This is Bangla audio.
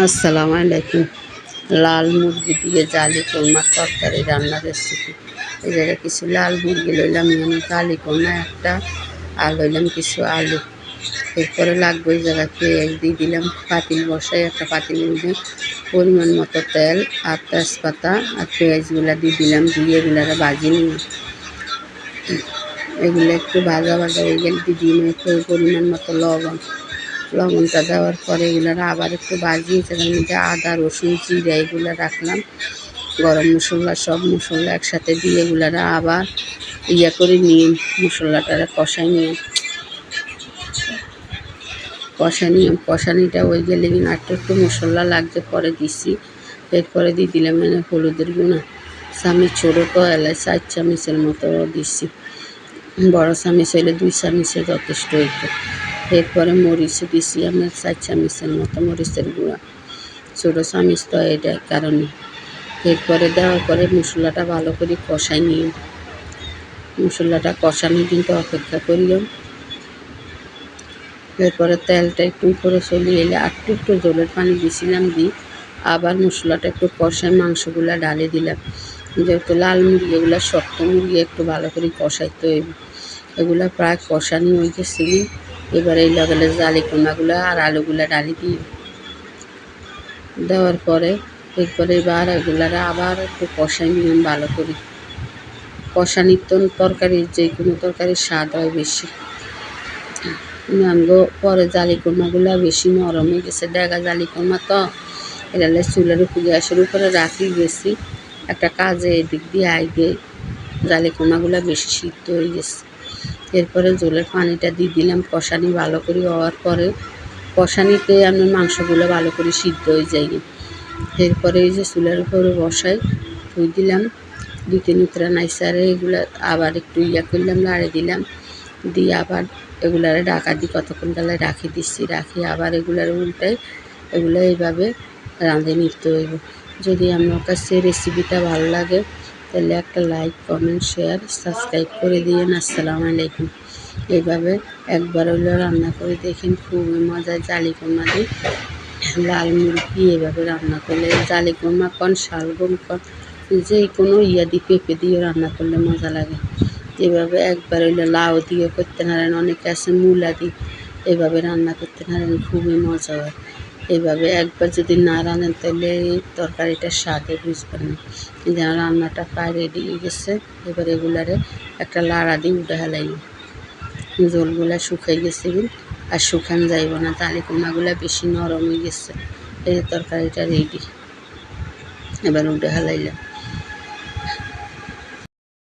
আসসালামু আলাইকুম। লাল মুরগি দিয়ে জালি কোরমার তরকারি রান্নার রেসিপি। এই জায়গায় কিছু লাল মুরগি লইলাম, জালি কোরমা একটা, আর লইলাম কিছু আলু। এরপরে লাগবে এই জায়গায় পেঁয়াজ দিয়ে দিলাম, পাতিল বসাই একটা পাতিলের মধ্যে পরিমাণ মতো তেল আর তেজপাতা আর পেঁয়াজগুলা দিয়ে দিলাম, দিয়ে এগুলারে ভাজি নিয়ে এগুলো একটু ভাজা ভাজা হয়ে গেলে দিয়ে একটু পরিমাণ মতো লবণটা দেওয়ার পরে এগুলোর আবার একটু ভাজিয়ে সেটার মধ্যে আদা রসুন জিরা এগুলো রাখলাম, গরম মশলা সব মশলা একসাথে দিয়ে এগুলারা আবার করে নিয়ে মশলাটা কষানিটা হয়ে গেলে কিনা একটু মশলা লাগছে পরে দিছি। এরপরে দিয়ে দিলাম হলুদের গুঁড়া চামচ, ছোটো তো এলাই 4 চামচের মতো দিচ্ছি, বড় চামচ হইলে 2 চামচে যথেষ্ট হইতো। এরপরে মরিচ দিছি আমি 4 চামচের মতো মরিচের গুঁড়া, ছোটো চামচ তো এটা কারণে। এরপরে দেওয়ার পরে মশলাটা ভালো করে কষাই নিয়ে মশলাটা কষানো কিন্তু অপেক্ষা করিও। এরপরে তেলটা একটু উপরে চলে এলে একটু জলের পানি দিছিলাম, দিই আবার মশলাটা একটু কষায় মাংসগুলা ডালে দিলাম। যেহেতু লাল মুরগি এগুলো শক্ত মুরগি একটু ভালো করে কষাইতে হইব। এগুলা প্রায় কষানি হয়ে গেছে। এবারে এই লাগালে জালি কোনাগুলো আর আলুগুলা ডালি দিয়ে দেওয়ার পরে এরপরে এবার এগুলারা আবার একটু কষাই নিলাম ভালো করে। কষানির তরকারি যে কোনো তরকারির স্বাদ হয় বেশি। আমগো পরে জালি কোরমাগুলো বেশি নরম হয়ে গেছে, ডেগা জালি কোরমা তো এটা চুলের উপর গ্যাসের উপরে রাখি গেছি একটা কাজে, এদিক দিয়ে আইগে জালি কোরমাগুলো বেশি সিদ্ধ হয়ে গেছে। এরপরে জলের পানিটা দিয়ে দিলাম, কষানি ভালো করে হওয়ার পরে কষানিতে আমি মাংসগুলো ভালো করে সিদ্ধ হয়ে যায়। এরপরে এই যে চুলের উপরে বসাই ধুই দিলাম 2-3 উতরা নাইসারে এগুলো আবার একটু করলাম, লাড়ে দিলাম, দিয়ে আবার এগুলারে ঢাকা দিয়ে কতক্ষণ ডালায় রাখি আবার এগুলার উল্টাই এগুলো এইভাবে রাঁধে নিতে হইব। যদি আমার কাছে রেসিপিটা ভালো লাগে তাহলে একটা লাইক কমেন্ট শেয়ার সাবস্ক্রাইব করে দিয়েন। আসসালামু আলাইকুম। এইভাবে একবার হইলেও রান্না করে দেখেন, খুবই মজার জালি কোরমা দিয়ে লাল মুরগি এভাবে রান্না করলে, জালি কোরমা কন শালগম কন যে কোনো দিয়ে পেঁপে দিয়ে রান্না করলে মজা লাগে। এভাবে একবার হইলে লাউ দিয়ে করতে পারেন, অনেকে আছে মূলা দিয়ে এভাবে রান্না করতে পারেন, খুবই মজা হয়। এইভাবে একবার যদি না রাঁধেন তাহলে এই তরকারিটার স্বাদে বুঝবেন না। যেন রান্নাটা প্রায় রেডি হয়ে গেছে। এবার এগুলারে একটা লাড়া দিয়ে উঠে হেলাই, জলগুলা শুকাই গেছে আর শুকান যাইব না, তাহলে কোনাগুলা বেশি নরম হয়ে গেছে। এই তরকারিটা রেডি, এবার উঠে হেলাইলাম।